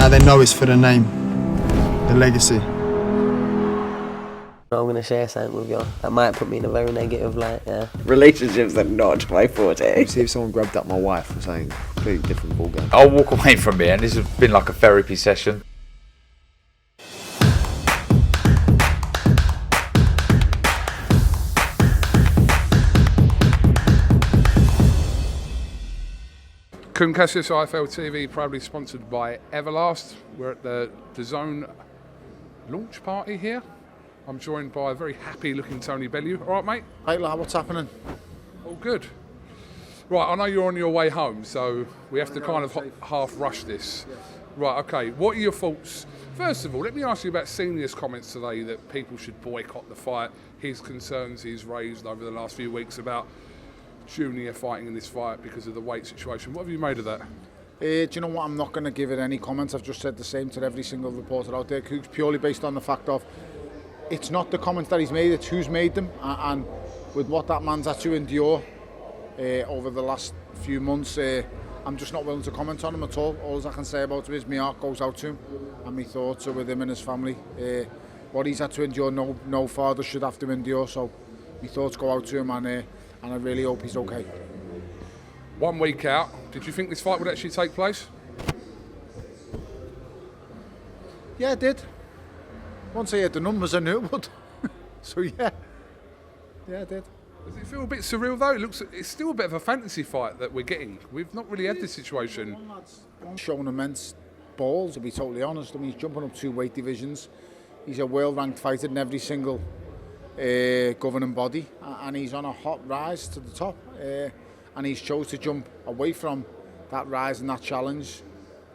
now they know it's for the name, the legacy. I'm going to share something with you that might put me in a very negative light, yeah. Relationships are not my forte. See if someone grabbed up my wife or something, completely different ballgame. I'll walk away from here, and this has been like a therapy session. KUGAN CASSIUS IFL TV proudly sponsored by Everlast. We're at the DAZN launch party here. I'm joined by a very happy looking Tony Bellew. All right, mate? Hey, lad, what's happening? All good. Right, I know you're on your way home, so we have to kind of half rush this. Right, okay, what are your thoughts? First of all, let me ask you about Senior's comments today that people should boycott the fight, his concerns he's raised over the last few weeks about Junior fighting in this fight because of the weight situation. What have you made of that? Do you know what? I'm not going to give it any comments. I've just said the same to every single reporter out there, Cougs, purely based on the fact of it's not the comments that he's made, it's who's made them, and with what that man's had to endure over the last few months, I'm just not willing to comment on him at all. All I can say about him is my heart goes out to him, and my thoughts are with him and his family. What he's had to endure, no father should have to endure, so my thoughts go out to him, and I really hope he's okay. 1 week out, did you think this fight would actually take place? Yeah, I did. Once I heard the numbers, I knew it would. So yeah, I did. Does it feel a bit surreal though? It's still a bit of a fantasy fight that we're getting. We've not really had this situation. Showing immense balls, to be totally honest. I mean, he's jumping up 2 weight divisions. He's a world-ranked fighter in every single governing body, and he's on a hot rise to the top. And he's chose to jump away from that rise and that challenge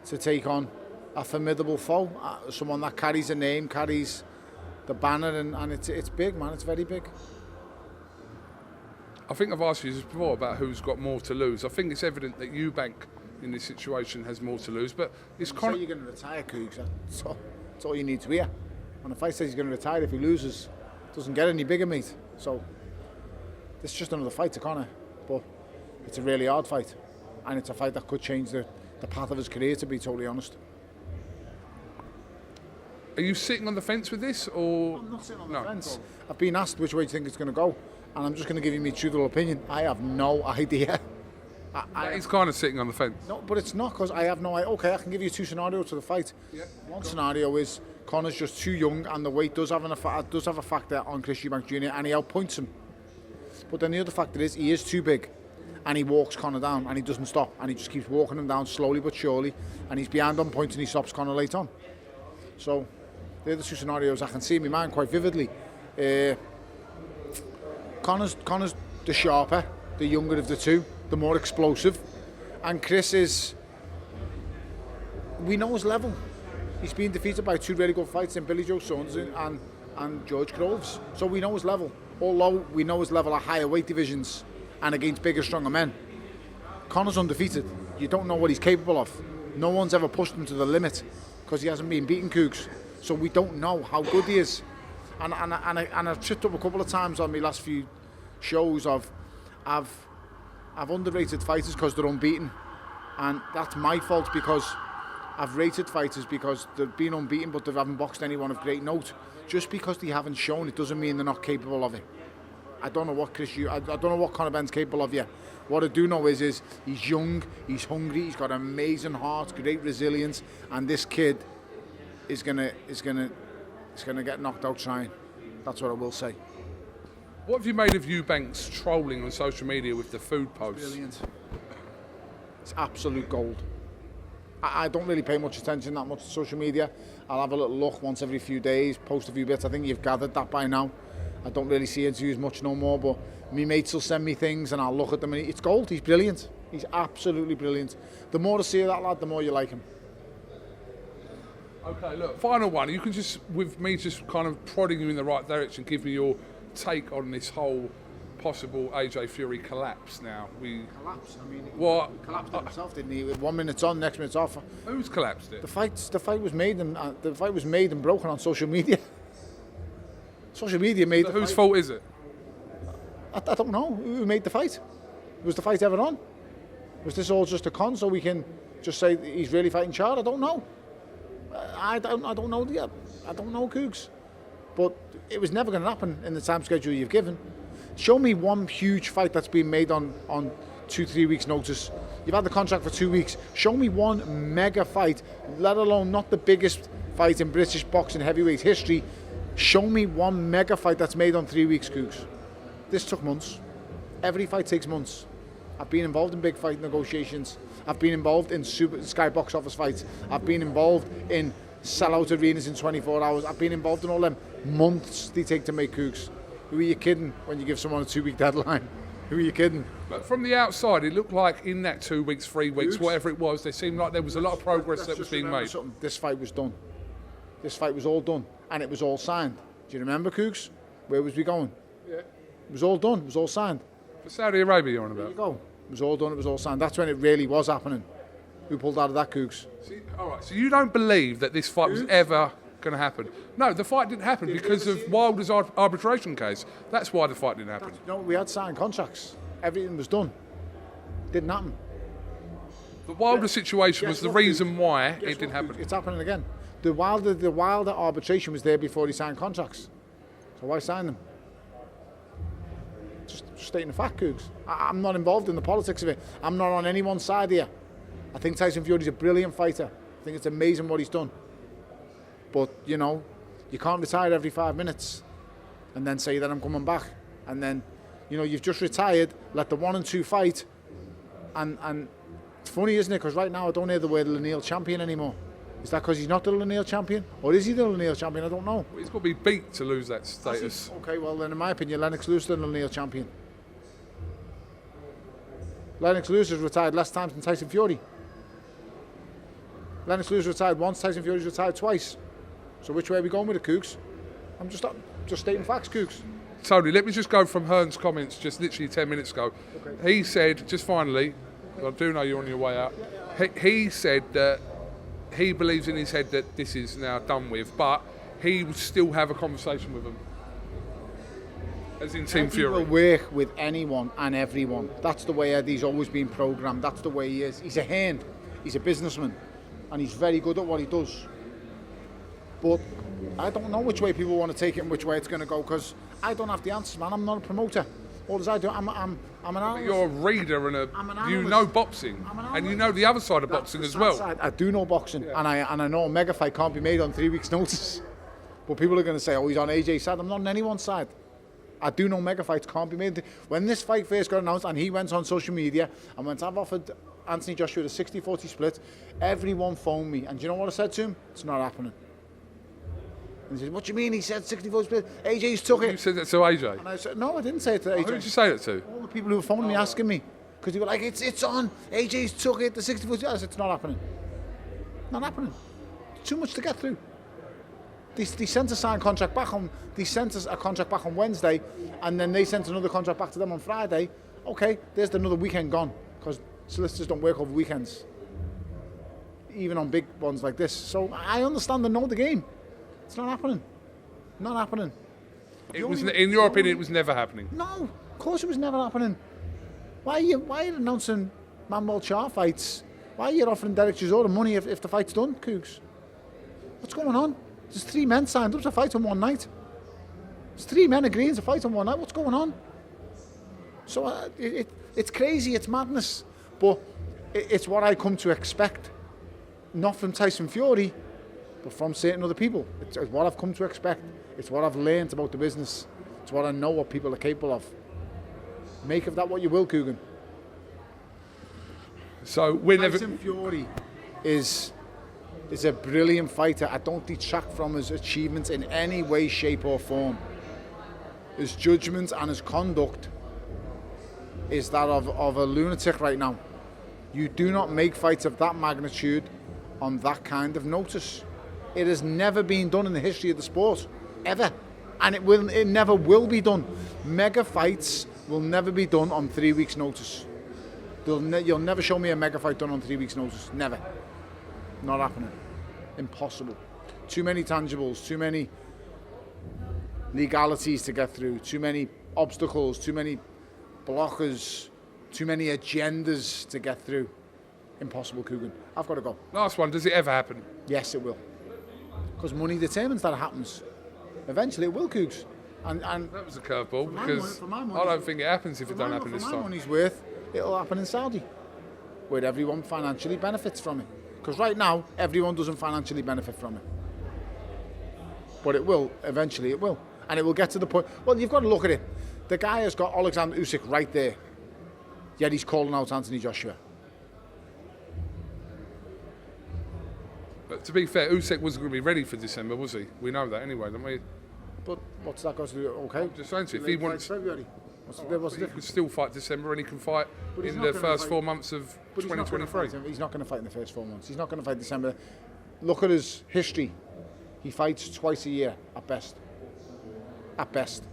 to take on a formidable foe, someone that carries a name, carries the banner, and it's big, man. It's very big. I think I've asked you this before about who's got more to lose. I think it's evident that Eubank in this situation has more to lose, but it's kind of... you're going to retire, Cougs. That's all you need to hear. When a fight says he's going to retire if he loses, it doesn't get any bigger, mate. So this is just another fight to Conor, but it's a really hard fight, and it's a fight that could change the path of his career, to be totally honest. Are you sitting on the fence with this, or...? I'm not sitting on the fence. I've been asked which way do you think it's going to go, and I'm just going to give you my truthful opinion. I have no idea. He's kind of sitting on the fence. No, but it's not, because I have no idea. Okay, I can give you 2 scenarios to the fight. Yeah. One scenario is Conor's just too young, and the weight does have a factor on Chris Eubank Jr., and he outpoints him. But then the other factor is he is too big, and he walks Conor down, and he doesn't stop, and he just keeps walking him down slowly but surely, and he's behind on points, and he stops Conor late on. So they're the 2 scenarios I can see in my mind quite vividly. Conor's the sharper, the younger of the 2, the more explosive, and Chris is, we know his level. He's been defeated by 2 really good fights in Billy Joe Saunders and George Groves, so we know his level. Although we know his level at higher weight divisions and against bigger, stronger men, Conor's undefeated. You don't know what he's capable of. No one's ever pushed him to the limit because he hasn't been beaten, Cougs. So we don't know how good he is. And I've tripped up a couple of times on my last few shows of I've underrated fighters because they're unbeaten, and that's my fault, because I've rated fighters because they've been unbeaten but they haven't boxed anyone of great note. Just because they haven't shown it doesn't mean they're not capable of it. I don't know what I don't know what Conor Benn's capable of yet. What I do know is he's young, he's hungry, he's got an amazing heart, great resilience, and this kid is gonna get knocked out trying. That's what I will say. What have you made of Eubank's trolling on social media with the food posts? Brilliant. It's absolute gold. I don't really pay much attention that much to social media. I'll have a little look once every few days, post a few bits. I think you've gathered that by now. I don't really see interviews much no more, but me mates will send me things and I'll look at them, and it's gold. He's brilliant. He's absolutely brilliant. The more to see of that lad, the more you like him. Okay, look, final one. You can just, with me just kind of prodding you in the right direction, give me your take on this whole possible AJ Fury collapse now. Collapse? I mean, what? He collapsed himself, didn't he? 1 minute on, next minute's off. Who's collapsed it? The fight was made and broken on social media. Social media made the fight. Whose fault is it? I don't know. Who made the fight? Was the fight ever on? Was this all just a con so we can just say he's really fighting Chad? I don't know. I don't know yet. I don't know, Cougs. But it was never going to happen in the time schedule you've given. Show me one huge fight that's been made on 2-3 weeks notice. You've had the contract for 2 weeks. Show me one mega fight, let alone not the biggest fight in British boxing heavyweight history. Show me one mega fight that's made on 3 weeks, Cougs. This took months. Every fight takes months. I've been involved in big fight negotiations. I've been involved in Super Sky box office fights. I've been involved in sellout arenas in 24 hours. I've been involved in all them. Months they take to make, Cougs. Who are you kidding when you give someone a 2-week deadline? Who are you kidding? But from the outside, it looked like in that 2 weeks, 3 weeks, whatever it was, there seemed like there was a lot of progress that was being made. This fight was done. This fight was all done, and it was all signed. Do you remember, Cougs? Where was we going? Yeah. It was all done. It was all signed. For Saudi Arabia, you're on about. There you go. It was all done. It was all signed. That's when it really was happening. Who pulled out of that, Cougs? All right. So you don't believe that this fight was ever going to happen? No, the fight didn't happen because of Wilder's arbitration case. That's why the fight didn't happen. No, we had signed contracts. Everything was done. Didn't happen. The Wilder situation was the reason why it didn't happen. It's happening again. The Wilder arbitration was there before he signed contracts. So why sign them? Just stating the fact, Cougs. I'm not involved in the politics of it. I'm not on anyone's side here. I think Tyson Fury's a brilliant fighter. I think it's amazing what he's done. But, you know, you can't retire every 5 minutes and then say that I'm coming back. And then, you know, you've just retired, let the 1 and 2 fight. And it's funny, isn't it? Because right now I don't hear the word lineal champion anymore. Is that because he's not the lineal champion? Or is he the lineal champion? I don't know. He's got to be beat to lose that status. Okay, well then in my opinion, Lennox Lewis is the lineal champion. Lennox Lewis has retired less times than Tyson Fury. Lennox Lewis retired once, Tyson Fury's retired twice. So which way are we going with the Cougs? I'm just stating facts, Cougs. Tony, let me just go from Hearn's comments just literally 10 minutes ago. Okay. He said, just finally, I do know you're on your way out, he said that he believes in his head that this is now done with, but he would still have a conversation with them. As in Team Fury. He will work with anyone and everyone. That's the way Eddie's always been programmed. That's the way he is. He's a hand. He's a businessman. And he's very good at what he does. But I don't know which way people want to take it and which way it's going to go, because I don't have the answers, man. I'm not a promoter. All as I do, I'm an analyst. You're a reader and you know boxing, and you know the other side of boxing as well. I do know boxing, yeah. and I know a mega fight can't be made on 3 weeks' notice. But people are going to say, "Oh, he's on AJ's side." I'm not on anyone's side. I do know mega fights can't be made. When this fight first got announced, and he went on social media and went, "I've offered Anthony Joshua a 60-40 split," everyone phoned me, and do you know what I said to him? It's not happening. And he said, "What do you mean?" He said 60-40 split. AJ's took it. You said that to AJ? And I said, "No, I didn't say it to AJ." Who did you say that to? All the people who were phoning me asking me, because they were like, "It's on. AJ's took it. The 60-40." I said, "It's not happening. Not happening. Too much to get through." They sent a signed contract back on. They sent us a contract back on Wednesday, and then they sent another contract back to them on Friday. Okay, there's another weekend gone, because solicitors don't work over weekends, even on big ones like this. So I understand and know the game. It's not happening. Not happening. It was, in your opinion, it was never happening. No, of course it was never happening. Why are you announcing Manuel Char fights? Why are you offering Derek Chisora money if the fight's done, Cougs? What's going on? There's 3 men signed up to fight on one night. There's 3 men agreeing to fight on one night. What's going on? So it's crazy, it's madness. But it's what I come to expect. Not from Tyson Fury, but from certain other people. It's what I've come to expect. It's what I've learned about the business. It's what I know what people are capable of. Make of that what you will, KUGAN. So Tyson Fury is a brilliant fighter. I don't detract from his achievements in any way, shape or form. His judgment and his conduct is that of a lunatic right now. You do not make fights of that magnitude on that kind of notice. It has never been done in the history of the sport, ever. And it never will be done. Mega fights will never be done on 3 weeks' notice. You'll never show me a mega fight done on 3 weeks' notice. Never. Not happening. Impossible. Too many tangibles, too many legalities to get through, too many obstacles, too many blockers, too many agendas to get through. Impossible, KUGAN. I've got to go. Last one, does it ever happen? Yes, it will. because money determines that it happens. Eventually it will, Cougs. And That was a curveball my because for my I money- don't think it happens if it don't happen this for my time. money's worth, it'll happen in Saudi, where everyone financially benefits from it. Because right now, everyone doesn't financially benefit from it. But it will, eventually it will. And it will get to the point, well, you've got to look at it. The guy has got Alexander Usyk right there, yet he's calling out Anthony Joshua. But to be fair, Usyk wasn't going to be ready for December, was he? We know that anyway, don't we? But what's that got to do? Okay. Just saying to you, if he wants, February. What's the he difference? could still fight December and he can fight But he's in not the gonna first fight- 4 months of But he's not gonna 2023. fight him. He's not going to fight in the first 4 months. He's not going to fight December. Look at his history. He fights twice a year at best. At best.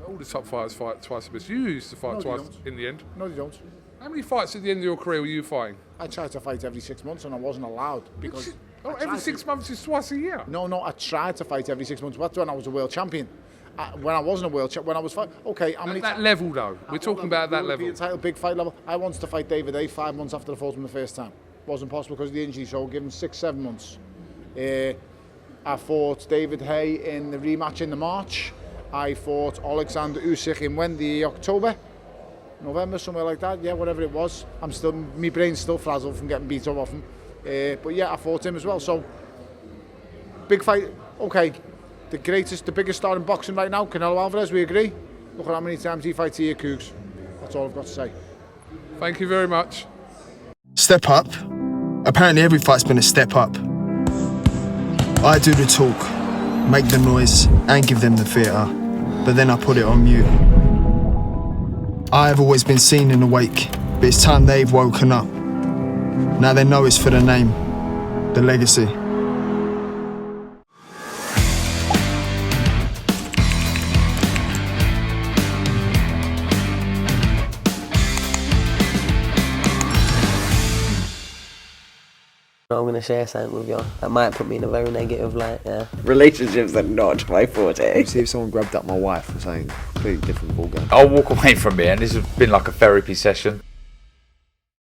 All the top fighters fight twice a bit. You used to fight No, they twice don't. in the end. No, they don't. How many fights at the end of your career were you fighting? I tried to fight every 6 months and I wasn't allowed because. Oh, I every tried 6 to. months is twice a year. No, I tried to fight every 6 months. That's when I was a world champion. When I wasn't a world champion, when I was fighting. Okay, how many That ti- level though, we're talking about that level. European title, big fight level. I wanted to fight David A 5 months after I fought him the first time. Wasn't possible because of the injury, so give him 6-7 months. I fought David Hay in the rematch in the March. I fought Alexander Usyk in when? The October? November, somewhere like that. Yeah, whatever it was. My brain's still frazzled from getting beat up off him. But yeah, I fought him as well. So, big fight. Okay, the biggest star in boxing right now, Canelo Alvarez, we agree? Look at how many times he fights here, Cougs. That's all I've got to say. Thank you very much. Step up. Apparently every fight's been a step up. I do the talk, make the noise, and give them the theatre, but then I put it on mute. I have always been seen in the wake, but it's time they've woken up. Now they know it's for the name, the legacy. I'm going to share something with you. That might put me in a very negative light, yeah. Relationships are not my forte. See if someone grabbed up my wife or something. Completely different ballgame. I'll walk away from it, and this has been like a therapy session.